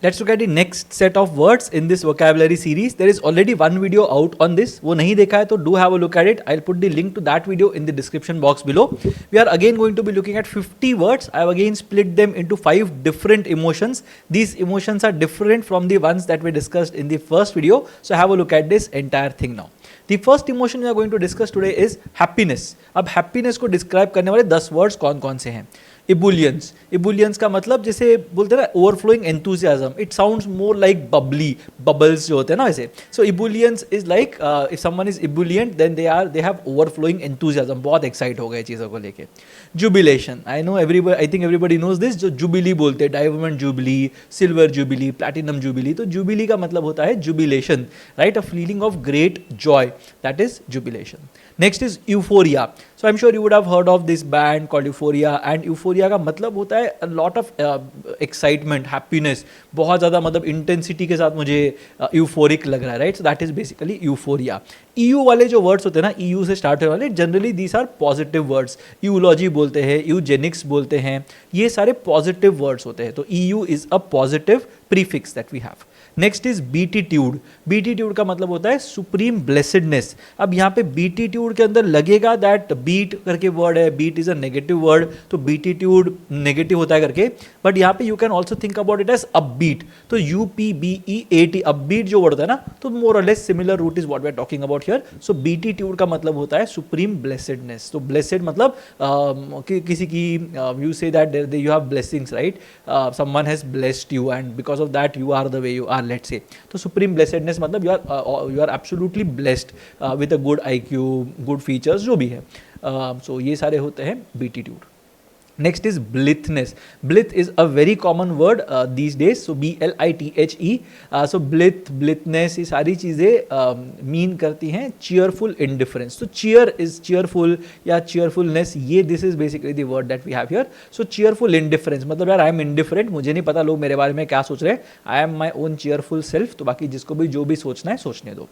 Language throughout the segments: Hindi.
Let's look at the next set of words in this vocabulary series. There is already one video out on this. वो नहीं देखा है तो do have a look at it. I'll put the link to that video in the description box below. We are again going to be looking at 50 words. I have again split them into 5 different emotions. These emotions are different from the ones that we discussed in the first video. So have a look at this entire thing now. The first emotion we are going to discuss today is happiness. अब happiness को describe करने वाले 10 words कौन कौन से हैं? Ebullience. Ebullience का मतलब जैसे बोलते हैं ना overflowing enthusiasm. It sounds more like bubbly, bubbles जो होते हैं ना वैसे. So ebullience is like if someone is ebullient then they have overflowing enthusiasm. बहुत excite हो गए चीज़ों को लेके. Jubilation. I think everybody knows this. जो jubilee बोलते हैं, diamond jubilee, silver jubilee, platinum jubilee. तो jubilee का मतलब होता है jubilation, right? A feeling of great joy. That is jubilation. Next is euphoria. So I'm sure you would have heard of this band called Euphoria, and euphoria का मतलब होता है a lot of excitement, happiness, बहुत ज़्यादा मतलब intensity के साथ मुझे euphoric लग रहा है, right? So that is basically euphoria. EU वाले जो words होते हैं ना, EU से start होने वाले, generally these are positive words. Eulogy बोलते हैं, eugenics बोलते हैं, ये सारे positive words होते हैं. तो EU is a positive prefix that we have. Next is beatitude. Beatitude का मतलब होता है सुप्रीम ब्लेसेडनेस. अब यहाँ पे बीटीट्यूड के अंदर लगेगा दैट बीट करके वर्ड है, beat is a negative word, तो बीटीट्यूड नेगेटिव होता है करके, बट यहाँ पे you can also think about it as upbeat. तो UPBEAT अपबीट जो वर्ड है ना, तो मोर और less similar root is what we are talking about here. So beatitude का मतलब होता है सुप्रीम ब्लेसेडनेस. तो ब्लेसेड मतलब किसी की you say that you have blessings, right? Someone has blessed you and because of that you are the way you are, let's say. तो supreme blessedness मतलब you are absolutely blessed with a good IQ, good features जो भी है. So ये सारे होते हैं beatitude. Next is blithness. Blith is a very common word these days. So BLITHE. So blithness ये सारी चीज़ें mean करती हैं cheerful indifference. So cheer is cheerful या cheerfulness, ये this is basically the word that we have here. So cheerful indifference मतलब यार I am indifferent, मुझे नहीं पता लोग मेरे बारे में क्या सोच रहे हैं. I am my own cheerful self. तो बाकी जिसको भी जो भी सोचना है सोचने दो.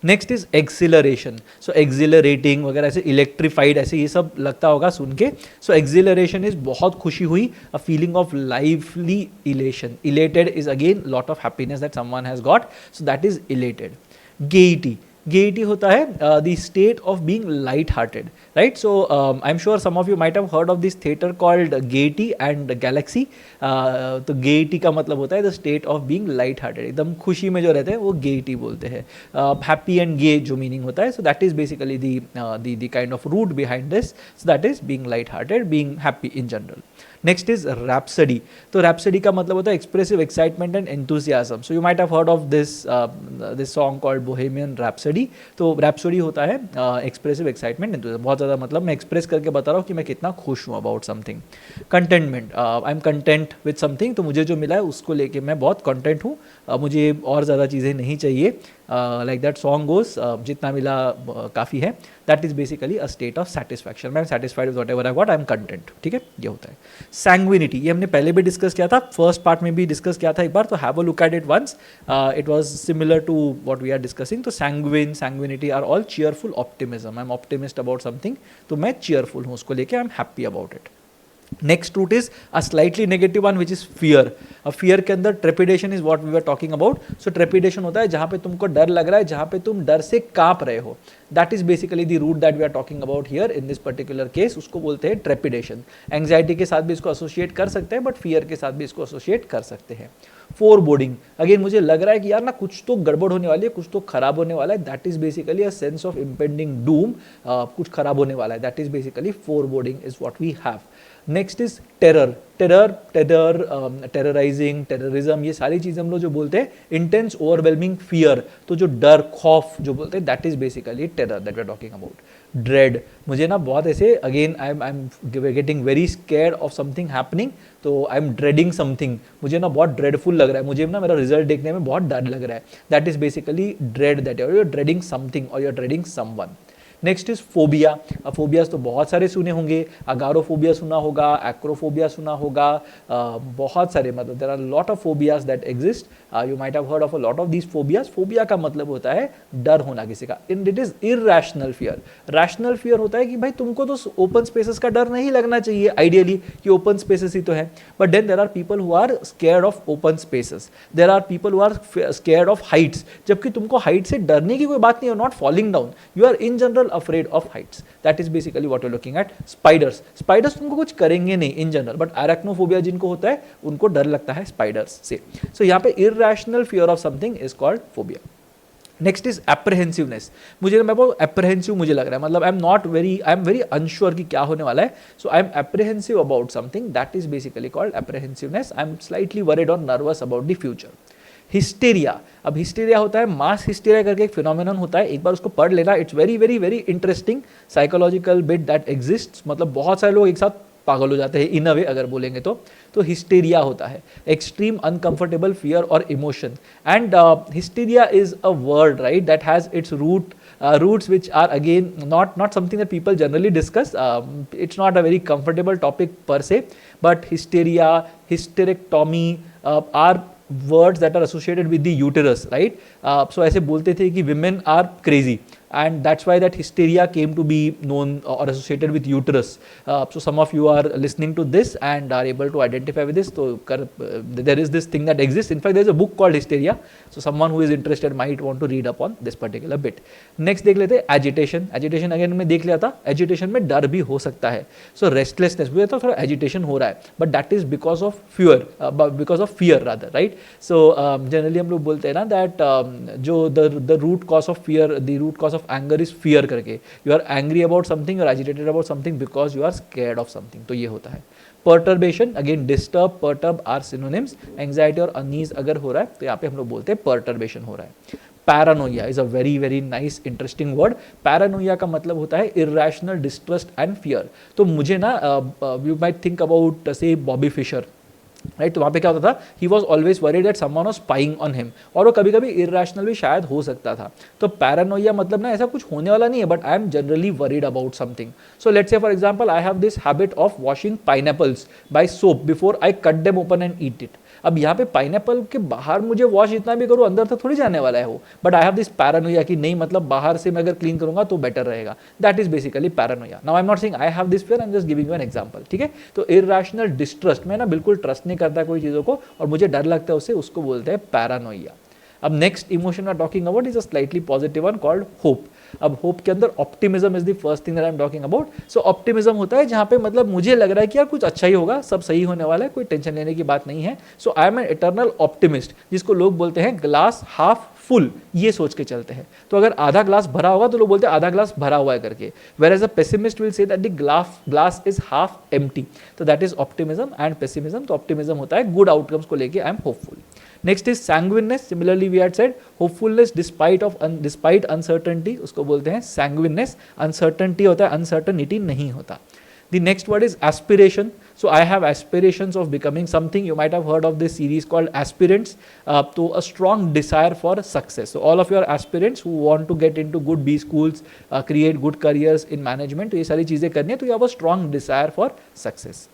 Next is acceleration. So accelerating वगैरह ऐसे इलेक्ट्रीफाइड ऐसे ये सब लगता होगा सुन के. सो एक्सिलरेशन इज बहुत खुशी हुई, a feeling of lively elation. Elated is again lot of happiness that someone has got, so that is elated. Gaiety. Gaiety होता है the state of being light hearted, right? So I am sure some of you might have heard of this theatre called Gaiety and Galaxy. तो गेइटी का मतलब होता है the state of being light hearted. एकदम खुशी में जो रहते हैं वो गेइटी बोलते हैं. हैप्पी एंड गे जो मीनिंग होता है, so that is basically the kind of root behind this. So that is being light hearted, being happy in general. Next is rhapsody. तो रैप्सडी का मतलब होता है expressive excitement and enthusiasm. So you might have heard of this song called Bohemian Rhapsody. तो रैप्सडी होता है एक्सप्रेसिव एक्साइटमेंट, एंथुसियाज्म. बहुत ज़्यादा मतलब मैं एक्सप्रेस करके बता रहा हूँ कि मैं कितना खुश हूँ about something. Contentment. I am content with something. तो मुझे जो मिला है उसको लेके मैं बहुत कंटेंट हूँ, मुझे और ज़्यादा चीज़ें नहीं चाहिए. लाइक दैट सॉन्ग गोज, जितना मिला काफ़ी है. That is basically a state of satisfaction. मैं satisfied with whatever I got, I am content. ठीक है, ये होता है. सैंग्विनिटी, ये हमने पहले भी डिस्कस किया था, फर्स्ट पार्ट में भी डिस्कस किया था एक बार, तो have a look at it once. It was similar to what we are discussing. तो sanguinity are all cheerful optimism. I am optimist about something, तो मैं चीयरफुल हूँ उसको लेके, I am happy about it. Next root is a slightly negative one which is fear. अब फियर के अंदर trepidation is what we are talking about. So trepidation होता है जहाँ पे तुमको डर लग रहा है, जहाँ पे तुम डर से कांप रहे हो. That is basically the root that we are talking about here in this particular case. उसको बोलते हैं ट्रेपिडेशन. एंग्जाइटी के साथ भी इसको एसोसिएट कर सकते हैं, बट फियर के साथ भी इसको एसोसिएट कर सकते हैं. फोरबोर्डिंग, अगेन मुझे लग रहा है कि यार ना कुछ तो गड़बड़ होने वाली है, कुछ तो खराब होने वाला है. That is basically a sense of impending doom. कुछ खराब होने वाला है. That is basically foreboding is what we have. Next is terror. Terrorising, terrorism, ये सारी चीज़ हम लोग जो बोलते हैं इंटेंस ओवरवेलमिंग फियर. तो जो डर, खौफ जो बोलते हैं, that is basically terror that we are talking about. Dread, मुझे ना बहुत ऐसे again I am getting very scared of something happening. तो आई एम ड्रेडिंग समथिंग, मुझे ना बहुत ड्रेडफुल लग रहा है, मुझे ना मेरा रिजल्ट देखने में बहुत डर लग रहा है. That is basically dread, that you are dreading something और you are dreading someone. Next is phobia. Phobias तो बहुत सारे सुने होंगे. अगारोफोबिया सुना होगा, एक्रोफोबिया सुना होगा, बहुत सारे, मतलब there are lot of phobias that exist. You might have heard of a lot of these phobias. Phobia का मतलब होता है डर होना किसी का. In it is irrational fear. Rational fear होता है कि भाई तुमको तो ओपन स्पेसेस का डर नहीं लगना चाहिए आइडियली, कि ओपन स्पेसेस ही तो है. But then there are people who are scared of open spaces. There are people who are scared of heights. जबकि तुमको हाइट से डरने की कोई बात नहीं है, not falling down, you are in general afraid of heights. That is basically what you looking at. Spiders. Spiders तुमको कुछ करेंगे नहीं इन जनरल, बट अरेक्नोफोबिया जिनको होता है उनको डर लगता है स्पाइडर्स से. सो यहाँ पे irrational fear of something is called phobia. Next is apprehensiveness. मुझे मैं बहुत एप्रहेंसिव मुझे लग रहा है, मतलब आई एम वेरी अनश्योर कि क्या होने वाला है. So I am apprehensive about something, that is basically called apprehensiveness. I am slightly worried और nervous about the future. Hysteria. अब हिस्टेरिया होता है, मास हिस्टेरिया करके एक फिनोमिनन होता है, एक बार उसको पढ़ लेना. It's very very very interesting psychological bit that exist. मतलब बहुत सारे लोग एक साथ पागल हो जाते हैं इन अ वे अगर बोलेंगे तो हिस्टेरिया होता है एक्सट्रीम अनकंफर्टेबल फियर और emotion. And hysteria is a word, right, that has its roots which are again not something that people generally discuss. It's not a very comfortable topic per se, but hysteria, hysterectomy are words that are associated with the uterus, right? So ऐसे बोलते थे कि women are crazy, and that's why that hysteria came to be known or associated with uterus. So some of you are listening to this and are able to identify with this. So there is this thing that exists. In fact, there is a book called Hysteria. So someone who is interested might want to read up on this particular bit. Next देख लेते हैं agitation. Agitation again मैं देख लिया था. Agitation में डर भी हो सकता है. So restlessness मुझे तो थोड़ा agitation हो रहा है, but that is because of fear rather, right? So generally हम लोग बोलते हैं ना that जो the root cause of fear, the root cause of anger is fear करके. You are angry about something, you are agitated about something because you are scared of something. तो ये होता है. Perturbation, again disturb, perturb are synonyms. Anxiety और unease अगर हो रहा है तो यहाँ पे हम लोग बोलते हैं perturbation हो रहा है. Paranoia is a very very nice interesting word. Paranoia का मतलब होता है इरैशनल डिस्ट्रस्ट एंड फियर. तो मुझे ना यू माइट थिंक अबाउट से बॉबी फिशर, राइट. तो वहाँ पे क्या होता था, he was always worried that someone was spying on him, और वो कभी कभी इरैशनल भी शायद हो सकता था. तो पैरानोइया मतलब ना ऐसा कुछ होने वाला नहीं है, but I am generally worried about something. So let's say for example I have this habit of washing pineapples by soap before I cut them open and eat it. अब यहाँ पे पाइनएप्पल के बाहर मुझे वॉश इतना भी करूँ अंदर तक थोड़ी जाने वाला है वो, but I have this paranoia कि नहीं, मतलब बाहर से मैं अगर क्लीन करूंगा तो बेटर रहेगा. That is basically paranoia. Now I am not saying I have this fear, I am just giving you an example, ठीक है. तो इरैशनल डिस्ट्रस्ट, मैं ना बिल्कुल ट्रस्ट नहीं करता कोई चीज़ों को और मुझे डर लगता है उससे, उसको बोलते हैं पैरानोइया. अब next emotion we are talking about is a slightly positive one called hope. अब होप के अंदर optimism is the first thing that I am talking about. So optimism होता है जहाँ पे मतलब मुझे लग रहा है कि यार कुछ अच्छा ही होगा, सब सही होने वाला है, कोई टेंशन लेने की बात नहीं है. So I am an eternal optimist, जिसको लोग बोलते हैं ग्लास हाफ फुल, ये सोच के चलते हैं. तो अगर आधा ग्लास भरा होगा तो लोग बोलते हैं आधा ग्लास भरा हुआ है करके. Whereas a pessimist will say that the glass is half empty. तो that is optimism and pessimism. तो ऑप्टिमिज्म होता है गुड आउटकम्स को लेके I am hopeful. Next is sanguineness. Similarly we had said hopefulness despite uncertainty, उसको बोलते हैं सैंग्विननेस. अनसर्टेनिटी होता है, अनसर्टेनिटी नहीं होता. The next word is aspiration. So I have aspirations of becoming something. You might have heard of this series called Aspirants. So a strong desire for success. So all of your aspirants who want to get into good B schools, create good careers in management, तो ये सारी चीज़ें करनी है, तो you have a strong desire for success.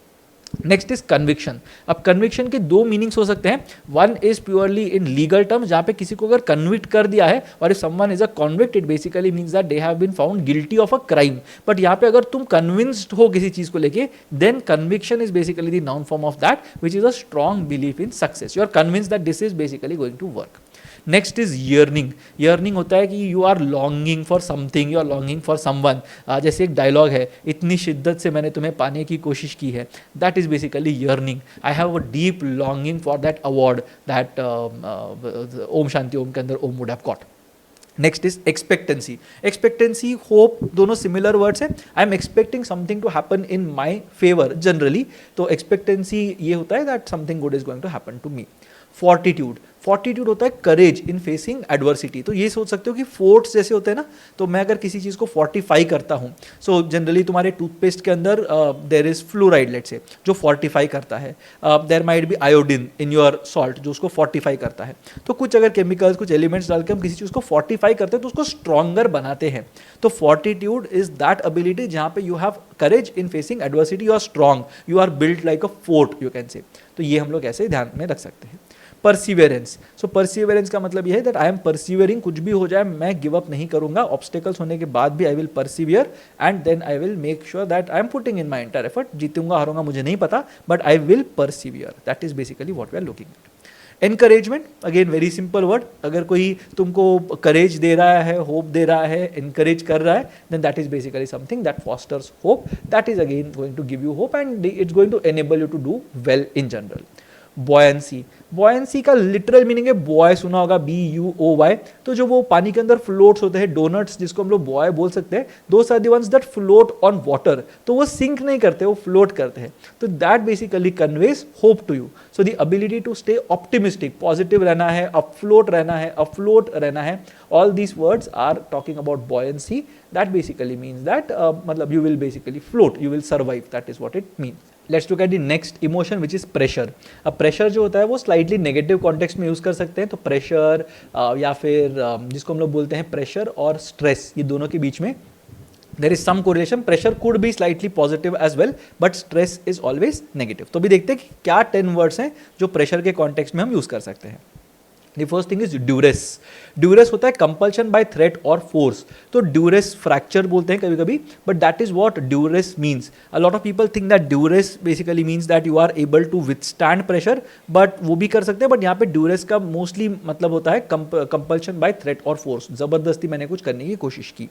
Next is conviction. अब कन्विक्शन के दो मीनिंग्स हो सकते हैं. One is purely in legal terms, जहाँ पे किसी को अगर कन्विक्ट कर दिया है, और if someone is a convict, it basically means that they have been found guilty of a crime. But यहाँ पे अगर तुम कन्विंस्ड हो किसी चीज को लेके, then conviction is basically the noun form of that, which is a strong belief in success. You are convinced that this is basically going to work. Next is yearning. Yearning होता है कि you are longing for something, you are longing for someone. जैसे एक डायलॉग है, इतनी शिद्दत से मैंने तुम्हें पाने की कोशिश की है. That is basically yearning. I have a deep longing for that award that Om Shanti Om के अंदर Om would have got. Next is expectancy. Expectancy, hope, दोनों सिमिलर वर्ड्स हैं. I am expecting something to happen in my favour generally. तो एक्सपेक्टेंसी ये होता है that something good is going to happen to me. Fortitude. Fortitude होता है करेज इन फेसिंग एडवर्सिटी। तो ये सोच सकते हो कि फोर्ट्स जैसे होते हैं ना, तो मैं अगर किसी चीज़ को फोर्टिफाई करता हूँ, सो जनरली तुम्हारे टूथपेस्ट के अंदर देर इज फ्लोराइड लेट से, जो फोर्टिफाई करता है, there might be iodine in your salt जो उसको फोर्टिफाई करता है। तो कुछ अगर केमिकल्स, कुछ एलिमेंट्स डाल के हम किसी चीज़ को फोर्टिफाई करते हैं तो उसको स्ट्रॉन्गर बनाते हैं। तो फोर्टिट्यूड इज दैट एबिलिटी जहाँ पे you have courage in facing adversity, you are strong, you are built like a fort you can say. तो ये हम लोग ऐसे ध्यान में रख सकते हैं। परसिवेरेंस, सो परसिवेरेंस का मतलब ये है दैट आई एम परसिवियरिंग, कुछ भी हो जाए मैं गिव अप नहीं करूंगा, ऑब्स्टेकल्स होने के बाद भी I will persevere and then I will make sure that I am putting in my entire effort. जीतूंगा हारूंगा मुझे नहीं पता, but I will persevere, that is basically what we are looking at. Encouragement, again very simple word, अगर कोई तुमको करेज दे रहा है, होप दे रहा है, एनकरेज कर रहा है, then that is basically something that fosters hope, that is again going to give you hope and it's going to enable you to do well in general. Buoyancy, buoyancy का लिटरल मीनिंग है बॉय, सुना होगा BUOY, तो जो वो पानी के अंदर फ्लोट्स होते हैं, डोनट्स जिसको हम लोग बॉय बोल सकते हैं, those are the ones that float on water, तो वो सिंक नहीं करते, वो फ्लोट करते हैं। तो that basically conveys hope to you. So the ability to stay optimistic, positive रहना है, अफ्लोट रहना है, अफ्लोट रहना है, all these words are talking about buoyancy. That basically means that मतलब you will basically float, you will survive, that is what it means. Let's look at the next emotion which is pressure. अब प्रेशर जो होता है वो स्लाइटली नेगेटिव कॉन्टेक्स्ट में यूज कर सकते हैं, तो प्रेशर या फिर जिसको हम लोग बोलते हैं प्रेशर और स्ट्रेस, ये दोनों के बीच में there is some correlation. Pressure could be slightly positive as well, but stress is always negative. तो भी देखते हैं कि क्या 10 वर्ड्स हैं जो प्रेशर के कॉन्टेक्स्ट में हम यूज कर सकते हैं। The first thing is duress. Duress होता है compulsion by threat or force. तो duress fracture बोलते हैं कभी कभी, but that is what duress means. A lot of people think that duress basically means that you are able to withstand pressure, but वो भी कर सकते हैं, but यहाँ पे duress का mostly मतलब होता है compulsion by threat or force. जबरदस्ती मैंने कुछ करने की कोशिश की।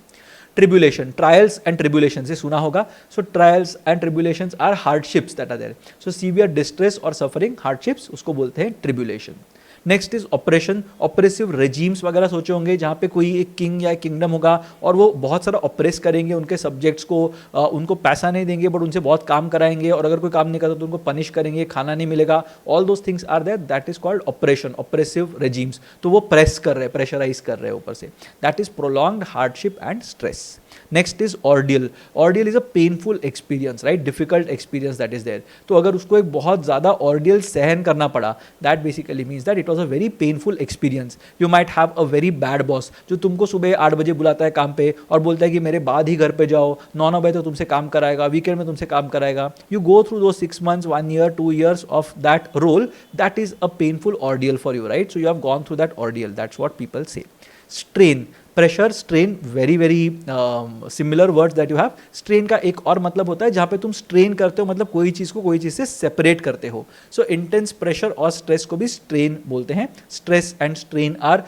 Tribulation, trials and tribulations, ये सुना होगा. So trials and tribulations are hardships that are there. So severe distress or suffering, hardships, उसको बोलते हैं tribulation. Next is operation, oppressive regimes वगैरह सोचे होंगे, जहाँ पे कोई एक किंग या किंगडम होगा और वो बहुत सारा ऑपरेस करेंगे उनके सब्जेक्ट्स को, उनको पैसा नहीं देंगे बट उनसे बहुत काम कराएंगे, और अगर कोई काम नहीं करता तो उनको पनिश करेंगे, खाना नहीं मिलेगा, all those things are there, that is called oppression, oppressive regimes. तो वो प्रेस कर रहे हैं, प्रेशराइज कर रहे हैं ऊपर से, that is prolonged hardship and stress. Next is ordeal, ordeal is a painful experience, right, difficult experience that is there. तो अगर उसको एक बहुत ज़्यादा ऑर्डियल सहन करना पड़ा, that basically means that it was a very painful experience. You might have a very bad boss जो तुमको सुबह 8 बजे बुलाता है काम पे और बोलता है कि मेरे बाद ही घर पे जाओ, 9 बजे तो तुमसे काम कराएगा, वीकेंड में तुमसे काम कराएगा। यू गो थ्रू दो 6 months, 1 year, 2 years of that role, that is a painful ordeal for you, right. So you have gone through that ordeal, that's what people say. Strain, pressure, strain, very very similar words that you have. Strain का एक और मतलब होता है जहाँ पे तुम स्ट्रेन करते हो, मतलब कोई चीज़ को कोई चीज़ से सेपरेट करते हो। सो इंटेंस प्रेशर और स्ट्रेस को भी स्ट्रेन बोलते हैं। Stress and strain are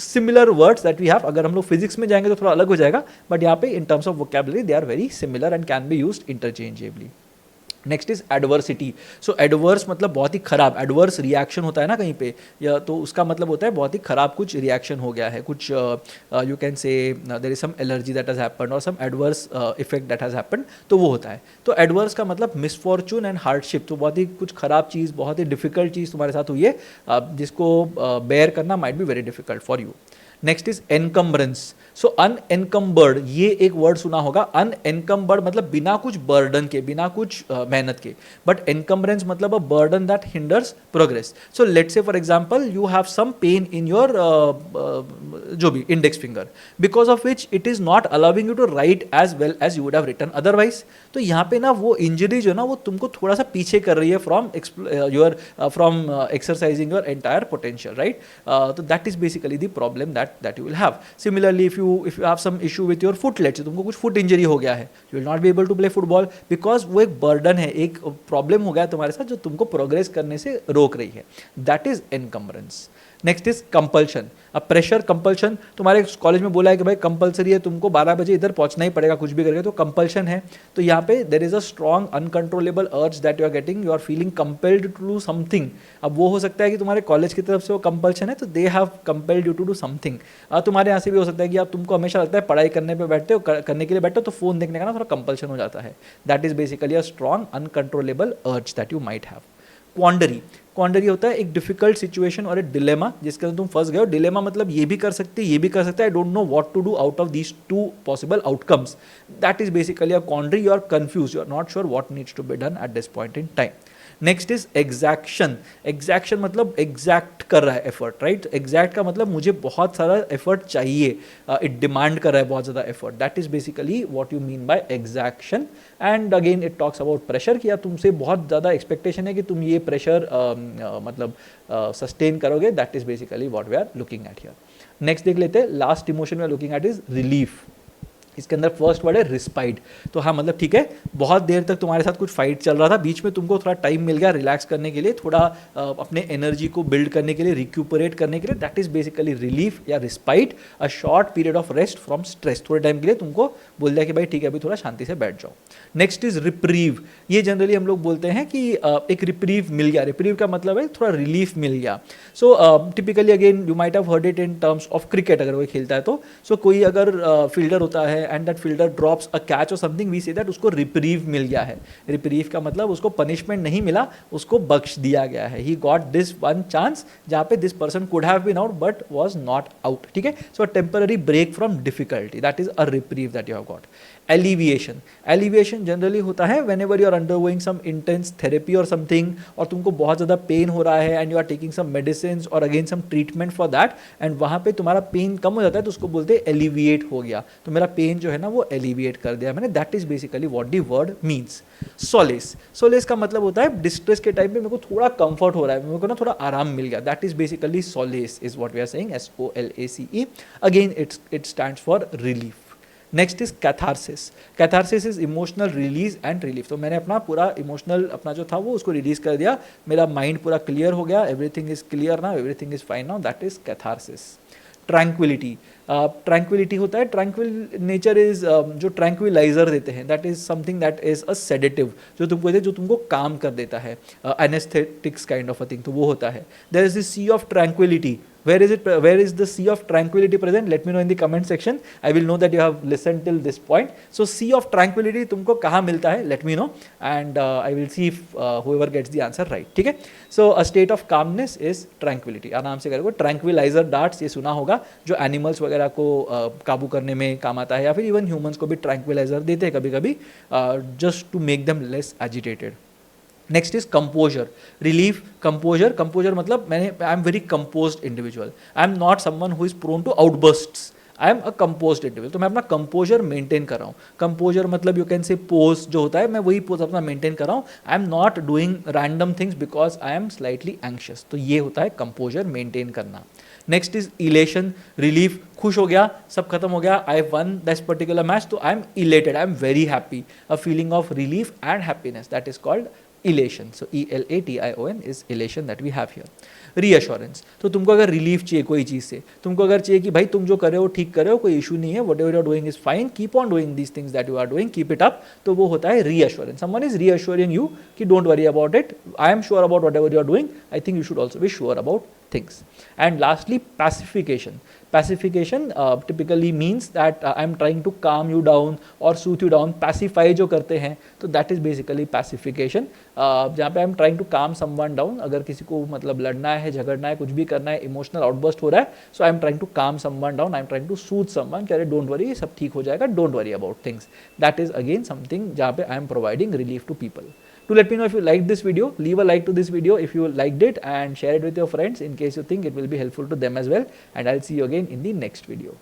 similar words that we have. अगर हम लोग फिजिक्स में जाएंगे तो थोड़ा अलग हो जाएगा, बट यहाँ पे in terms of vocabulary they are very similar and can be used interchangeably. Next is adversity. So adverse मतलब बहुत ही खराब, एडवर्स रिएक्शन होता है ना कहीं पे, या तो उसका मतलब होता है बहुत ही खराब कुछ रिएक्शन हो गया है, कुछ you can say there is some allergy that has happened और some adverse effect that has happened, तो वो होता है। तो एडवर्स का मतलब मिसफॉर्चून एंड हार्डशिप, तो बहुत ही कुछ खराब चीज़, बहुत ही डिफिकल्ट चीज़ तुम्हारे साथ हुई है, जिसको बेयर करना might be very difficult for you. Next is encumbrance. So unencumbered, ये एक वर्ड सुना होगा। अनएनकम्बर्ड मतलब बिना कुछ बर्डन के, बिना कुछ मेहनत के, बट एनकम्बरेंस मतलब a burden that hinders progress. So let's say for example you have some pain in your जो भी index finger, because of which it is not allowing you to write as well as you would have written otherwise. तो यहाँ पे ना वो इंजरी जो ना वो तुमको थोड़ा सा पीछे कर रही है from exercising your entire potential, right. तो that is basically the problem that you will have. Similarly, if you have some issue with your foot, let's say तुमको कुछ foot injury हो गया है, you will not be able to play football because वो एक burden है, एक problem हो गया है तुम्हारे साथ जो तुमको progress करने से रोक रही है, that is encumbrance. Next is compulsion. अब प्रेशर, कंपल्शन, तुम्हारे कॉलेज में बोला है कि भाई कंपल्सरी है, तुमको 12 बजे इधर पहुंचना ही पड़ेगा कुछ भी करके, तो कंपल्शन है। तो यहाँ पे there is a strong uncontrollable urge that you are getting, you are feeling compelled to do something. अब वो हो सकता है कि तुम्हारे कॉलेज की तरफ से वो कंपल्शन है, तो they have compelled you to do something. तुम्हारे यहाँ से भी हो सकता है कि आप तुमको हमेशा लगता है पढ़ाई करने पर बैठते हो, करने के लिए बैठते हो, तो फोन देखने का ना थोड़ा कंपल्शन हो जाता है। That is basically a strong uncontrollable urge that you might have. Quandary, quandary होता है एक डिफिकल्ट सिचुएशन और एक डिलेमा जिसके अंदर तुम फंस गए हो. डिलेमा मतलब ये भी कर सकते, ये भी कर सकते, I don't know what to do out of these two possible outcomes. That is basically a quandary. You are confused, you are not sure what needs to be done at this point in time. Next is exaction. Exaction मतलब एग्जैक्ट कर रहा है एफर्ट, राइट. एग्जैक्ट का मतलब मुझे बहुत सारा एफर्ट चाहिए, इट डिमांड कर रहा है बहुत ज़्यादा effort. That is basically what you mean by exaction. And again it talks about pressure, कि यार तुमसे बहुत ज़्यादा एक्सपेक्टेशन है कि तुम ये प्रेशर मतलब सस्टेन करोगे. That is basically what we are looking at here. Next देख लेते हैं. Last emotion we are looking at is relief. इसके अंदर फर्स्ट वर्ड है रिस्पाइट. तो हाँ मतलब ठीक है, बहुत देर तक तुम्हारे साथ कुछ फाइट चल रहा था, बीच में तुमको थोड़ा टाइम मिल गया रिलैक्स करने के लिए, थोड़ा अपने एनर्जी को बिल्ड करने के लिए, रिक्यूपरेट करने के लिए. दैट इज बेसिकली रिलीफ या respite. A short period of rest from stress. थोड़े टाइम के लिए तुमको बोल दिया कि भाई ठीक है अभी थोड़ा शांति से बैठ जाओ. Next is reprieve. ये जनरली हम लोग बोलते हैं कि एक रिप्रीव मिल गया. रिप्रीव का मतलब है थोड़ा रिलीफ मिल गया. So typically again you might have heard it in terms of cricket. अगर वो खेलता है तो सो कोई अगर फील्डर होता है and that fielder drops a catch और समथिंग, वी से दैट उसको रिप्रीव मिल गया है. रिप्रीव का मतलब उसको पनिशमेंट नहीं मिला, उसको बख्श दिया गया है. He got this one chance जहाँ पे this person could have been out but was not out. ठीक है. So temporary break from difficulty, that is a reprieve that you have got. Alleviation. Alleviation generally होता है whenever you are undergoing some intense therapy और समथिंग, और तुमको बहुत ज़्यादा पेन हो रहा है and you are taking some medicine और again some treatment for that, and वहाँ पे तुम्हारा पेन कम हो जाता है तो उसको बोलते हैं एलिविएट हो गया. तो मेरा पेन जो है ना वो एलिविएट कर दिया मैंने. That is basically what the word means. Solace. Solace का मतलब होता है डिस्ट्रेस के टाइम पे मेरे को थोड़ा कंफर्ट हो रहा है, मेरे को ना थोड़ा आराम मिल गया. That is basically solace is what we are saying. SOLACE. Again it stands for relief. Next is catharsis. Catharsis is emotional release and relief. तो मैंने अपना पूरा इमोशनल अपना जो था वो उसको रिलीज कर दिया, मेरा माइंड पूरा क्लियर हो गया, everything is clear now, everything is fine now. That is catharsis. Tranquillity. Tranquillity होता है, ट्रैंक्विल नेचर इज जो ट्रैंक्विलाइजर देते हैं, that is something that is a sedative, जो तुमको जो तुमको काम कर देता है, anaesthetics kind of a thing, तो वो होता है. There is the sea of tranquillity. Where is it? Where is the sea of tranquility present? Let me know in the comment section. I will know that you have listened till this point. So sea of tranquility तुमको कहाँ मिलता है? Let me know, and I will see if whoever gets the answer right. ठीक है? So a state of calmness is tranquility. आराम से करोगे. Tranquilizer darts ये सुना होगा, जो animals वगैरह को काबू करने में काम आता है, या फिर even humans को भी tranquilizer देते हैं कभी-कभी, just to make them less agitated. Next is composure. Relief, composure. Composure मतलब I am very composed individual. I am not someone who is prone to outbursts. I am a composed individual. तो मैं अपना कंपोजर मेंटेन कर रहा हूँ. कंपोजर मतलब यू कैन से पोज जो होता है, मैं वही पोज अपना मेंटेन कर रहा हूँ. I am not doing random things because I am slightly anxious. तो ये होता है कंपोजर मेंटेन करना. Next is elation. रिलीफ, खुश हो गया, सब खत्म हो गया, I won this particular match, तो I am elated, I am very happy. A feeling of relief and happiness, that is called elation. So ELATION is elation that we have here. Reassurance. तो तुमको अगर रिलीफ चाहिए कोई चीज़ से, तुमको अगर चाहिए कि भाई तुम जो कर रहे हो ठीक कर रहे हो, कोई इशू नहीं है, whatever you are doing is fine, keep on doing these things that you are doing, keep it up, तो वो होता है reassurance. Someone is reassuring you कि don't worry about it, I am sure about whatever you are doing, I think you should also be sure about things. And lastly, pacification. Pacification typically means that I am trying to calm you down or soothe you down. Pacify जो करते हैं, तो that is basically pacification. जहाँ पे I am trying to calm someone down. अगर किसी को मतलब लड़ना है, झगड़ना है, कुछ भी करना है, इमोशनल आउटबर्स्ट हो रहा है, so I am trying to calm someone down. I am trying to soothe someone. कह रहे don't worry, सब ठीक हो जाएगा, don't worry about things. That is again something जहाँ पे I am providing relief to people. Do let me know if you liked this video. Leave a like to this video if you liked it, and share it with your friends in case you think it will be helpful to them as well. And I'll see you again in the next video.